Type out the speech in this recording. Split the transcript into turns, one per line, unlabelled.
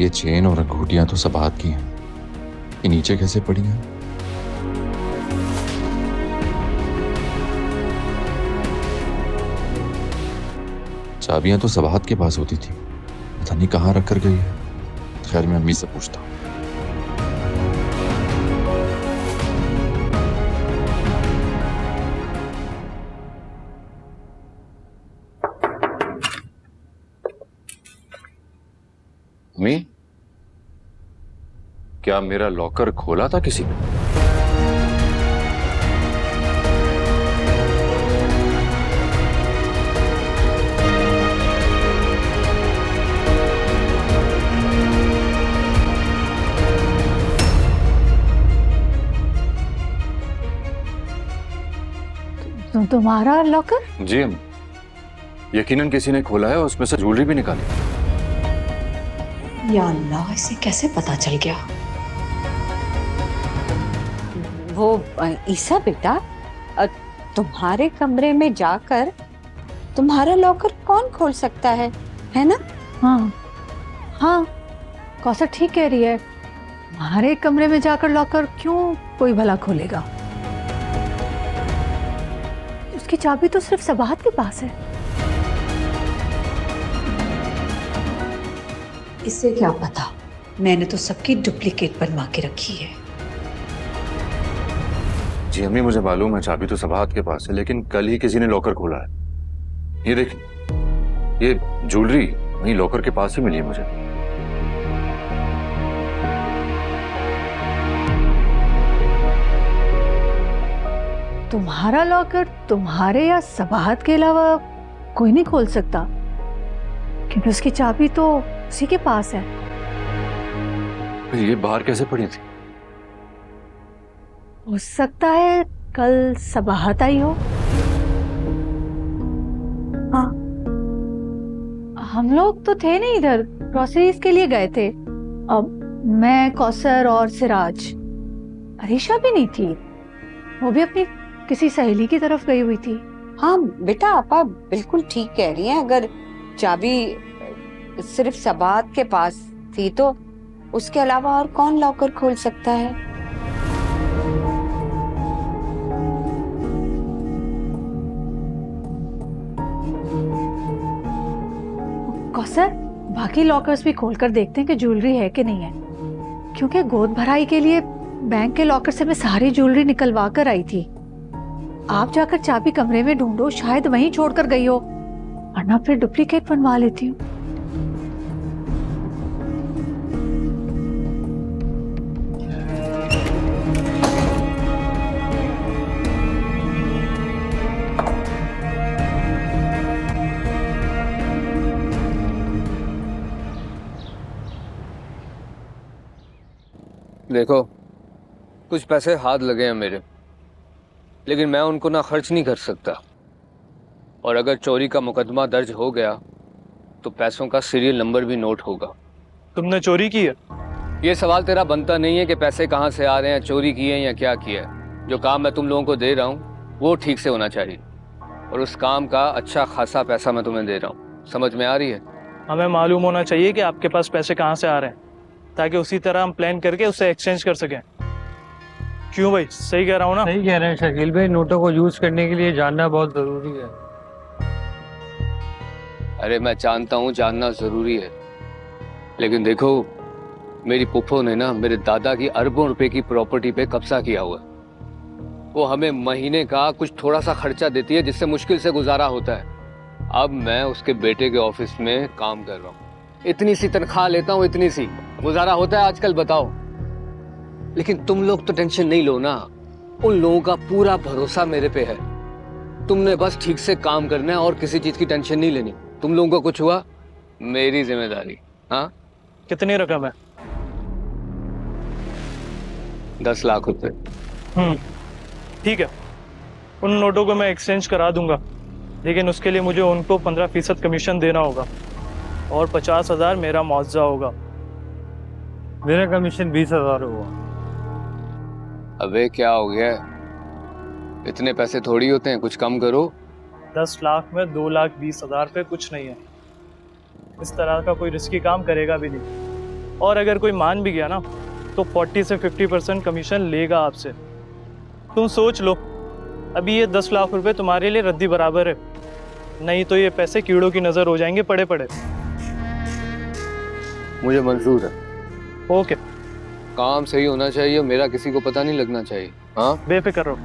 ये चेन और अंगूठियां तो सबात की हैं, ये नीचे कैसे पड़ी हैं? चाबियां तो सबात के पास होती थी, पता नहीं कहाँ रख कर गई है। खैर, मैं अम्मी से पूछता हूँ। अम्मी, क्या मेरा लॉकर खोला था किसी ने?
तुम्हारा लॉकर?
जी अम्मी, यकीनन किसी ने खोला है और उसमें से ज्वेलरी भी निकाली।
या अल्लाह, इसे कैसे पता चल गया?
वो ईसा बेटा, तुम्हारे कमरे में जाकर तुम्हारा लॉकर कौन खोल सकता है ना?
हाँ हाँ, कौसर ठीक कह रही है। हमारे कमरे में जाकर लॉकर क्यों कोई भला खोलेगा? उसकी चाबी तो सिर्फ सबाहत के पास है। इसे क्या पता, मैंने तो सबकी डुप्लीकेट बनवा के रखी है।
जी अम्मी, मुझे मालूम है चाबी तो सबाहत के पास है, लेकिन कल ही किसी ने लॉकर खोला है। ये देखिए, ये ज्वेलरी वहीं लॉकर के पास ही मिली है मुझे।
तुम्हारा लॉकर तुम्हारे या सबाहत के अलावा कोई नहीं खोल सकता, क्योंकि उसकी चाबी तो उसी के पास है।
फिर ये बाहर कैसे पड़ी थी?
हो सकता है कल सबाहत आई हो। हाँ, हम लोग तो थे नहीं इधर, ग्रोसरीज के लिए गए थे। अब मैं, कौसर और सिराज। अरीशा भी नहीं थी, वो भी अपनी किसी सहेली की तरफ गई हुई थी।
हाँ बेटा, आपा बिल्कुल ठीक कह रही हैं। अगर चाबी सिर्फ सबात के पास थी तो उसके अलावा और कौन लॉकर खोल सकता है?
कौसर, बाकी लॉकर्स भी खोलकर देखते हैं कि ज्वेलरी है कि नहीं है, क्योंकि गोद भराई के लिए बैंक के लॉकर से मैं सारी ज्वेलरी निकलवा कर आई थी। आप जाकर चाबी कमरे में ढूंढो, शायद वहीं छोड़कर गई हो, वरना फिर डुप्लीकेट बनवा लेती हूँ।
देखो, कुछ पैसे हाथ लगे हैं मेरे, लेकिन मैं उनको ना खर्च नहीं कर सकता। और अगर चोरी का मुकदमा दर्ज हो गया तो पैसों का सीरियल नंबर भी नोट होगा।
तुमने चोरी की है?
ये सवाल तेरा बनता नहीं है कि पैसे कहाँ से आ रहे हैं, चोरी किए हैं या क्या किया है। जो काम मैं तुम लोगों को दे रहा हूँ वो ठीक से होना चाहिए, और उस काम का अच्छा खासा पैसा मैं तुम्हें दे रहा हूँ। समझ में आ रही है?
हमें मालूम होना चाहिए कि आपके पास पैसे कहाँ से आ रहे हैं, ताकि उसी तरह हम प्लान करके उसे एक्सचेंज कर सकें। क्यों भाई, सही कह रहा हूँ ना?
सही कह रहे हैं शकील भाई, नोटों को यूज करने के लिए जानना बहुत जरूरी है।
अरे मैं जानता हूँ जानना जरूरी है, लेकिन देखो, मेरी पुप्पो ने ना मेरे दादा की अरबों रुपए की प्रॉपर्टी पे कब्जा किया हुआ है। वो हमें महीने का कुछ थोड़ा सा खर्चा देती है, जिससे मुश्किल से गुजारा होता है। अब मैं उसके बेटे के ऑफिस में काम कर रहा हूँ, इतनी सी तनख्वाह लेता हूँ, इतनी सी गुजारा होता है आजकल, बताओ। लेकिन तुम लोग तो टेंशन नहीं लो ना, उन लोगों का पूरा भरोसा मेरे पे है। तुमने बस ठीक से काम करना है और किसी चीज की टेंशन नहीं लेनी। तुम लोगों को कुछ हुआ, मेरी जिम्मेदारी। हाँ,
कितनी रकम है?
10 लाख रुपए।
ठीक है, उन नोटों को मैं एक्सचेंज करा दूंगा, लेकिन उसके लिए मुझे उनको 15% कमीशन देना होगा और 50,000 मेरा मुआवजा होगा।
मेरा कमीशन 20,000 हुआ।
अबे क्या हो गया, इतने पैसे थोड़ी होते हैं, कुछ कम करो।
10 लाख में 2,20,000 पे कुछ नहीं है। इस तरह का कोई रिस्की काम करेगा भी नहीं। और अगर कोई मान भी गया ना तो 40 से 50% कमीशन लेगा आपसे। तुम सोच लो, अभी ये 10 लाख रुपए तुम्हारे लिए रद्दी बराबर है, नहीं तो ये पैसे कीड़ों की नजर हो जाएंगे पड़े पड़े।
मुझे मंजूर है।
ओके,
काम सही होना चाहिए, मेरा किसी को पता नहीं लगना चाहिए। हाँ,
बेफिक्र रहो।